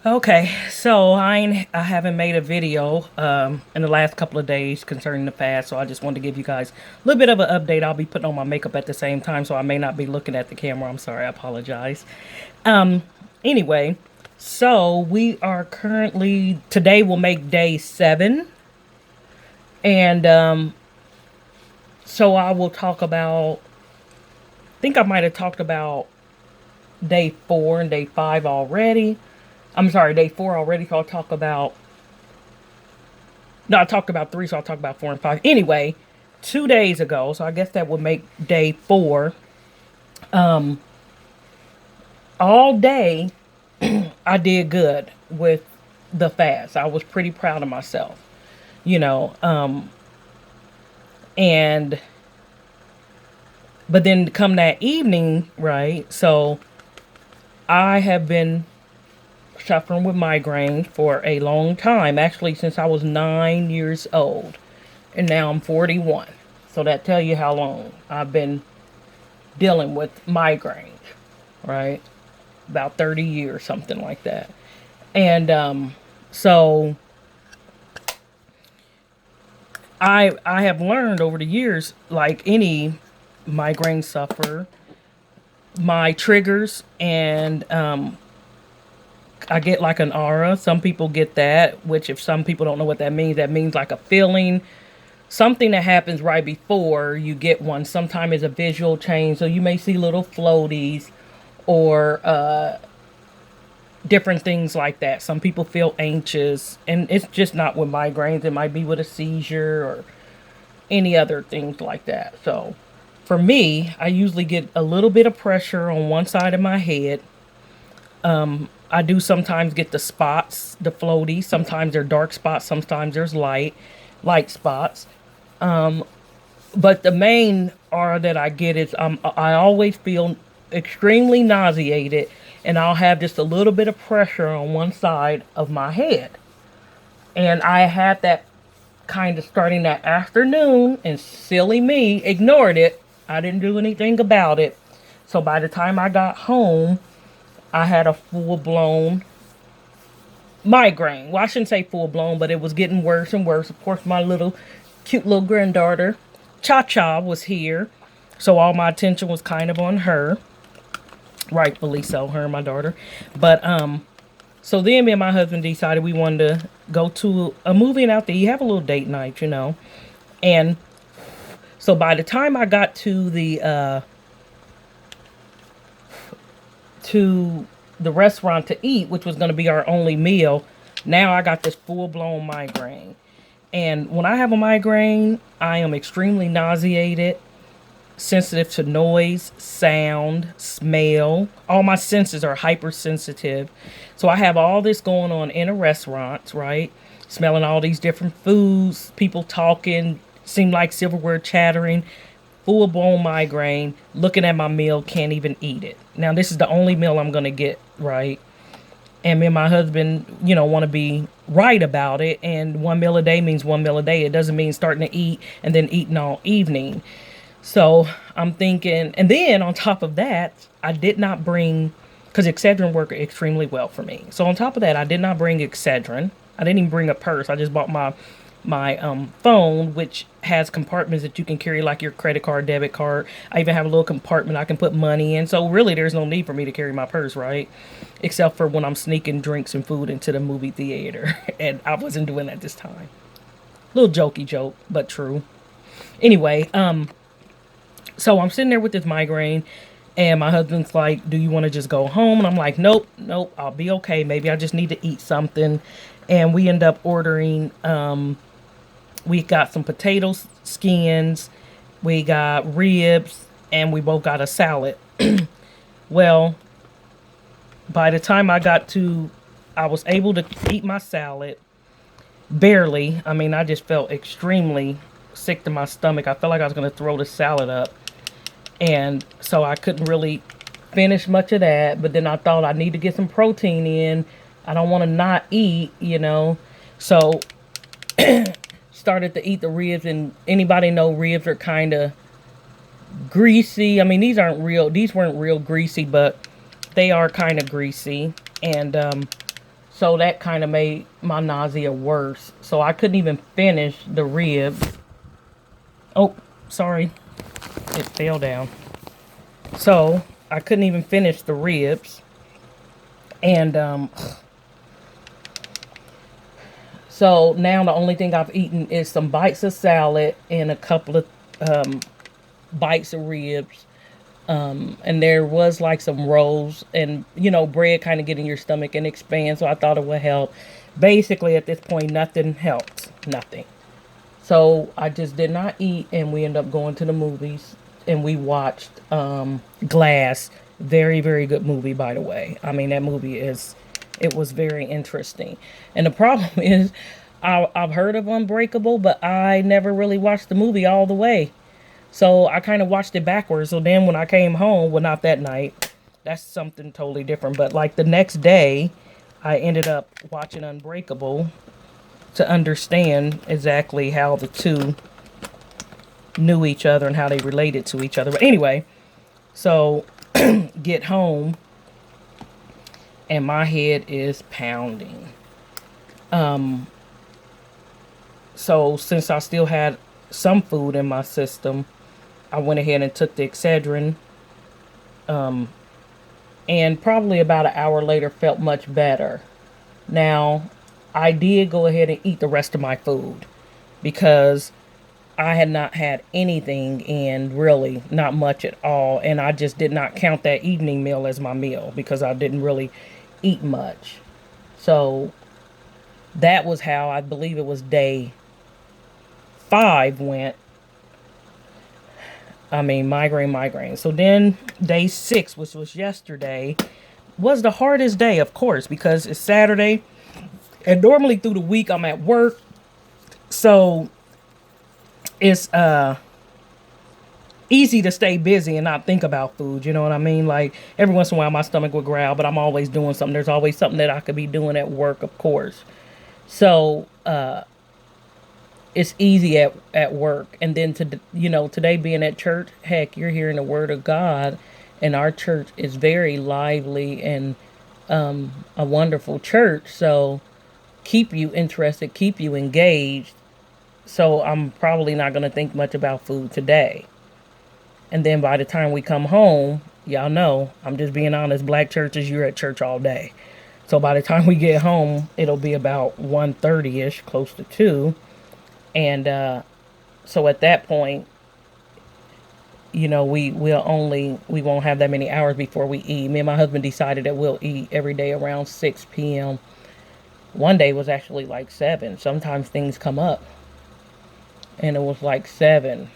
Okay, so I haven't made a video in the last couple of days concerning the fast, so I just wanted to give you guys a little bit of an update. I'll be putting on my makeup at the same time, so I may not be looking at the camera. I'm sorry, I apologize. Um, anyway, so we are currently today will make day 7, and so I will talk about. I think I might have talked about day 4 and day 5 already. I'm sorry, day 4 already. So I'll talk about. No, I talked about 3, so I'll talk about 4 and 5. Anyway, 2 days ago, so I guess that would make day 4. All day, I did good with the fast. I was pretty proud of myself, you know. And but then come that evening, right? So I have been suffering with migraines for a long time, actually since I was 9 years old, and now I'm 41. So that tell you how long I've been dealing with migraines, right? About 30 years, something like that. And so I have learned over the years, like any migraine sufferer, my triggers and I get like an aura. Some people get that, which if some people don't know what that means like a feeling, something that happens right before you get one. Sometimes it's a visual change, so you may see little floaties or different things like that. Some people feel anxious, and it's just not with migraines. It might be with a seizure or any other things like that. So for me, I usually get a little bit of pressure on one side of my head. I do sometimes get the spots, the floaties. Sometimes they're dark spots, sometimes there's light spots. But the main aura that I get is I always feel extremely nauseated, and I'll have just a little bit of pressure on one side of my head. And I had that kind of starting that afternoon, and silly me ignored it. I didn't do anything about it. So by the time I got home, I had a full blown migraine. Well, I shouldn't say full blown, but it was getting worse and worse. Of course, my little cute little granddaughter, Cha Cha, was here. So all my attention was kind of on her. Rightfully so, her and my daughter. But so then me and my husband decided we wanted to go to a movie and out there. You have a little date night, you know. And so by the time I got to the restaurant to eat, which was going to be our only meal, now I got this full blown migraine. And when I have a migraine, I am extremely nauseated, sensitive to noise, sound, smell. All my senses are hypersensitive. So I have all this going on in a restaurant, right? Smelling all these different foods, people talking, seem like silverware chattering, full blown migraine, looking at my meal, can't even eat it. Now, this is the only meal I'm going to get, right? And me and my husband, want to be right about it. And one meal a day means one meal a day. It doesn't mean starting to eat and then eating all evening. So I'm thinking, and then on top of that, I did not bring, because Excedrin worked extremely well for me. So on top of that, I did not bring Excedrin. I didn't even bring a purse. I just bought my phone, which has compartments that you can carry like your credit card, debit card. I even have a little compartment I can put money in. So really there's no need for me to carry my purse, right? Except for when I'm sneaking drinks and food into the movie theater. And I wasn't doing that this time. Little jokey joke, but true. Anyway, so I'm sitting there with this migraine, and my husband's like, "Do you want to just go home?" And I'm like, "Nope, nope, I'll be okay. Maybe I just need to eat something." And we end up ordering. We got some potato skins, we got ribs, and we both got a salad. Well, by the time I was able to eat my salad, barely. I mean, I just felt extremely sick to my stomach. I felt like I was going to throw the salad up. And so I couldn't really finish much of that. But then I thought I need to get some protein in. I don't want to not eat. So started to eat the ribs. And anybody know ribs are kind of greasy. I mean, these weren't real greasy, but they are kind of greasy. And So that kind of made my nausea worse. So I couldn't even finish the ribs. Oh, sorry. It fell down. So I couldn't even finish the ribs. And so now the only thing I've eaten is some bites of salad and a couple of bites of ribs. And there was like some rolls and, you know, bread kind of get in your stomach and expand. So I thought it would help. Basically, at this point, nothing helps. Nothing. So I just did not eat, and we ended up going to the movies, and we watched Glass. Very, very good movie, by the way. I mean, that movie it was very interesting. And the problem is, I've heard of Unbreakable, but I never really watched the movie all the way. So I kind of watched it backwards. So then when I came home, well, not that night, that's something totally different. But like the next day, I ended up watching Unbreakable to understand exactly how the two knew each other and how they related to each other. But anyway, so get home and my head is pounding. So since I still had some food in my system, I went ahead and took the Excedrin. And probably about an hour later felt much better. Now, I did go ahead and eat the rest of my food because I had not had anything in, really not much at all, and I just did not count that evening meal as my meal because I didn't really eat much. So that was how, I believe it was day 5 went. I mean, migraine. So then day 6, which was yesterday, was the hardest day, of course, because it's Saturday. And normally through the week I'm at work. So it's easy to stay busy and not think about food. You know what I mean? Like every once in a while my stomach would growl, but I'm always doing something. There's always something that I could be doing at work, of course. So it's easy at work. And then today being at church, heck, you're hearing the word of God, and our church is very lively and a wonderful church. So keep you interested, keep you engaged. So I'm probably not going to think much about food today. And then by the time we come home, y'all know, I'm just being honest, black churches, you're at church all day. So by the time we get home, it'll be about 1:30ish, close to 2. And so at that point, you know, we won't have that many hours before we eat. Me and my husband decided that we'll eat every day around 6 p.m. One day was actually like 7. Sometimes things come up. And it was like 7.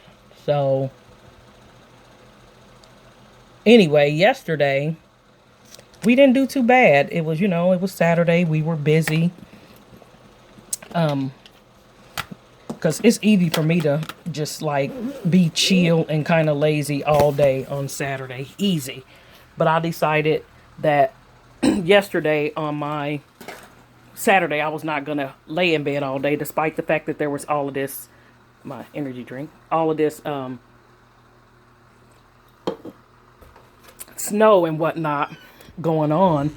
So anyway, yesterday we didn't do too bad. It was, it was Saturday. We were busy. Because it's easy for me to just like be chill and kind of lazy all day on Saturday. Easy. But I decided that yesterday on my Saturday, I was not going to lay in bed all day, despite the fact that there was all of this, my energy drink, all of this snow and whatnot going on.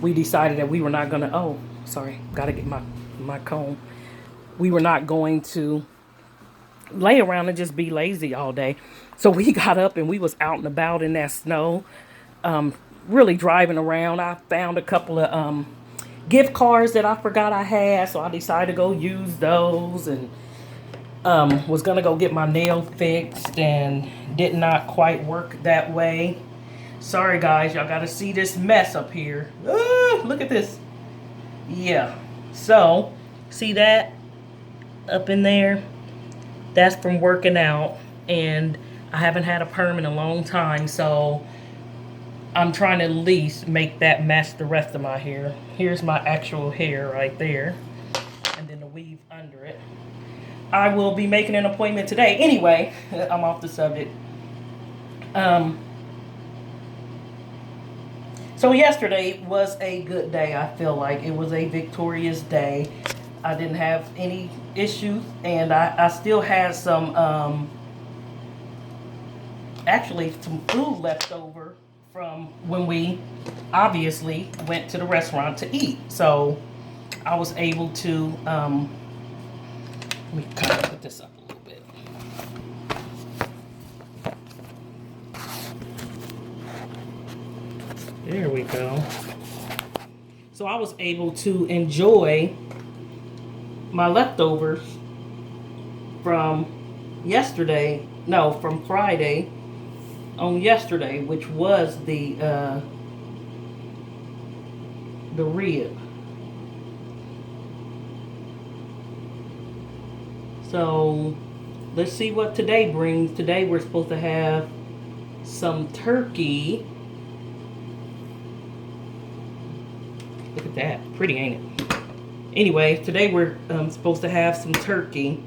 We decided that we were not going to, oh, sorry, got to get my comb. We were not going to lay around and just be lazy all day. So we got up and we was out and about in that snow, really driving around. I found a couple of gift cards that I forgot I had, so I decided to go use those, and was gonna go get my nail fixed, and did not quite work that way. Sorry guys, y'all gotta see this mess up here. Look at this. Yeah, so see that up in there? That's from working out, and I haven't had a perm in a long time, so I'm trying to at least make that match the rest of my hair. Here's my actual hair right there, and then the weave under it. I will be making an appointment today. Anyway, I'm off the subject. So yesterday was a good day. I feel like it was a victorious day. I didn't have any issues, and I still had some, actually some food left over from when we obviously went to the restaurant to eat. So I was able to, let me kind of put this up a little bit. There we go. So I was able to enjoy my leftovers from yesterday, no, from Friday on yesterday, which was the rib. So let's see what today brings. Today we're supposed to have some turkey. Look at that, pretty, ain't it? Anyway, today we're supposed to have some turkey,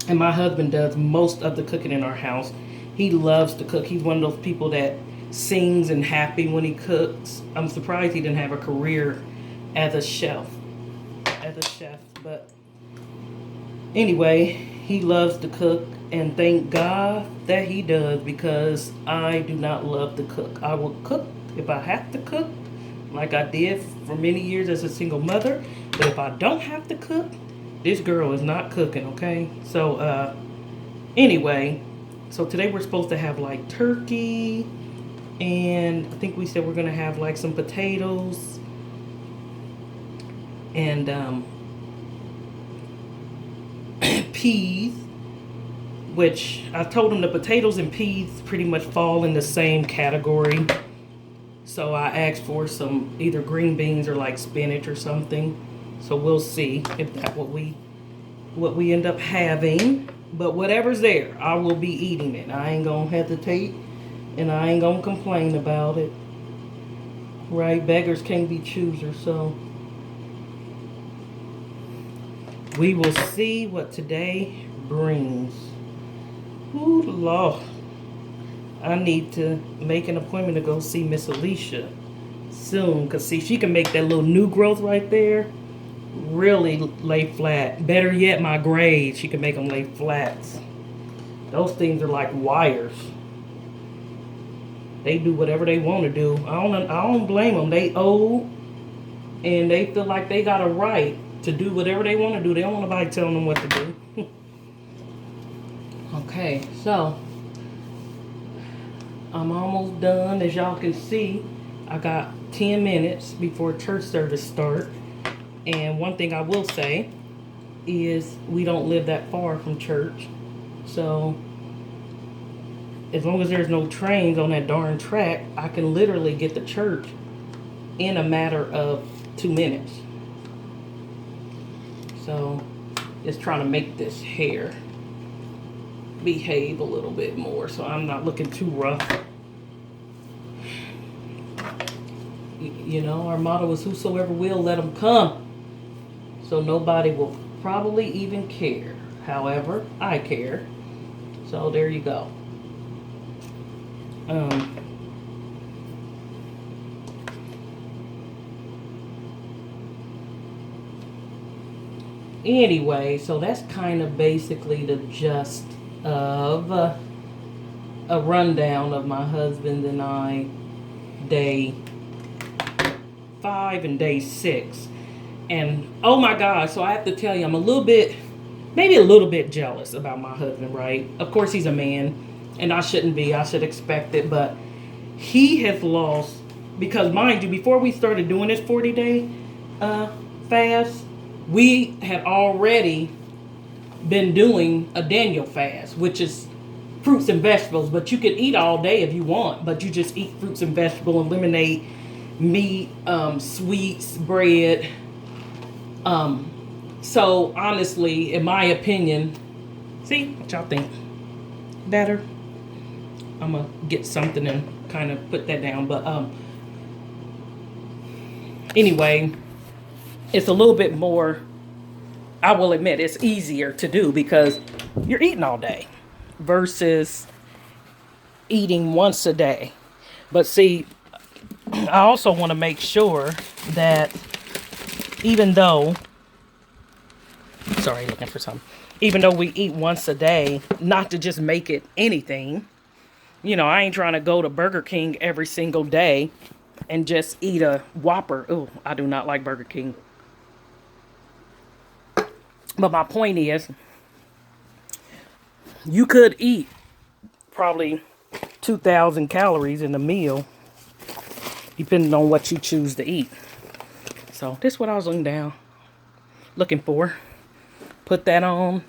and my husband does most of the cooking in our house. He loves to cook. He's one of those people that sings and happy when he cooks. I'm surprised he didn't have a career as a chef. But anyway, he loves to cook, and thank God that he does, because I do not love to cook. I will cook if I have to cook, like I did for many years as a single mother. But if I don't have to cook, this girl is not cooking, okay? So, anyway, so today we're supposed to have like turkey, and I think we said we're gonna have like some potatoes, and peas, which I told him the potatoes and peas pretty much fall in the same category. So I asked for some either green beans or like spinach or something. So we'll see if that's what we end up having. But whatever's there, I will be eating it. I ain't gonna hesitate, and I ain't gonna complain about it. Right? Beggars can't be choosers, so we will see what today brings. Ooh, Lord. I need to make an appointment to go see Miss Alicia soon. Because, see, she can make that little new growth right there really lay flat. Better yet, my grades, she can make them lay flats. Those things are like wires. They do whatever they want to do. I don't blame them. They old, and they feel like they got a right to do whatever they want to do. They don't want nobody telling them what to do. Okay, so I'm almost done. As y'all can see, I got 10 minutes before church service start. And one thing I will say is we don't live that far from church. So as long as there's no trains on that darn track, I can literally get to church in a matter of 2 minutes. So just trying to make this hair behave a little bit more so I'm not looking too rough. You know, our motto is whosoever will, let them come. So nobody will probably even care. However, I care. So there you go. Anyway, so that's kind of basically the gist of a rundown of my husband and I, day 5 and day 6. And oh my God, so I have to tell you, I'm a little bit, maybe a little bit jealous about my husband, right? Of course he's a man, and I shouldn't be. I should expect it, but he has lost, because mind you, before we started doing this 40-day fast, we had already been doing a Daniel fast, which is fruits and vegetables, but you could eat all day if you want, but you just eat fruits and vegetables, eliminate meat, sweets, bread. So honestly, in my opinion, see what y'all think? Better? I'm gonna get something and kind of put that down, but anyway, it's a little bit more, I will admit, it's easier to do because you're eating all day versus eating once a day. But see, I also want to make sure that even though, sorry, looking for something, even though we eat once a day, not to just make it anything, You know, I ain't trying to go to Burger King every single day and just eat a Whopper. Oh, I do not like Burger King. But my point is, you could eat probably 2,000 calories in a meal, depending on what you choose to eat. So this is what I was looking for. Put that on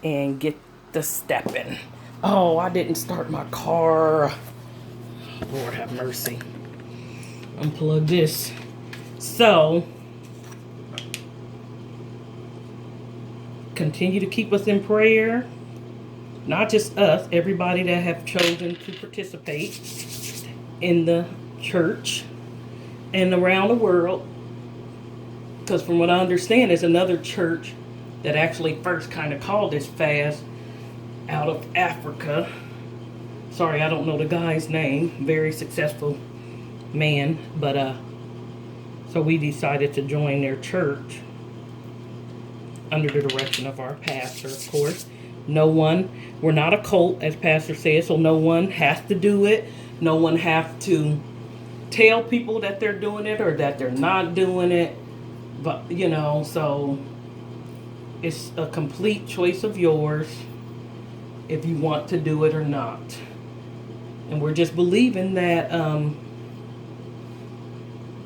and get the stepping. Oh, I didn't start my car. Lord have mercy. Unplug this. So, continue to keep us in prayer. Not just us, everybody that have chosen to participate in the church and around the world. Because from what I understand, there's another church that actually first kind of called this fast out of Africa. Sorry, I don't know the guy's name. Very successful man. But, so we decided to join their church under the direction of our pastor, of course. We're not a cult, as Pastor says, so no one has to do it. No one has to tell people that they're doing it or that they're not doing it. But, you know, so it's a complete choice of yours if you want to do it or not. And we're just believing that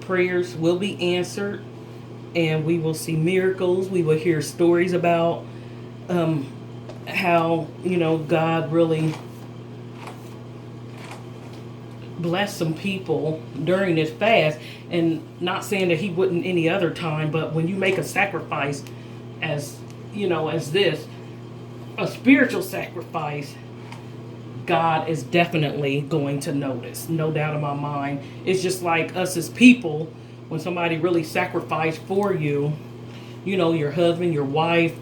prayers will be answered and we will see miracles. We will hear stories about how, you know, God really blessed some people during this fast. And not saying that he wouldn't any other time, but when you make a sacrifice as, you know, as this, a spiritual sacrifice, God is definitely going to notice. No doubt in my mind. It's just like us as people, when somebody really sacrificed for you, you know, your husband, your wife,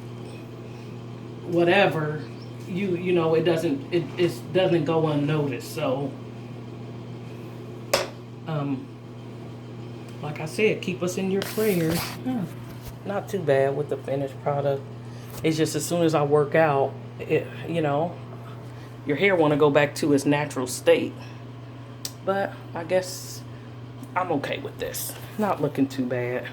whatever, you know, it doesn't go unnoticed. So like I said, keep us in your prayers. Not too bad with the finished product. It's just as soon as I work out, you know, your hair want to go back to its natural state. But I guess I'm okay with this. Not looking too bad.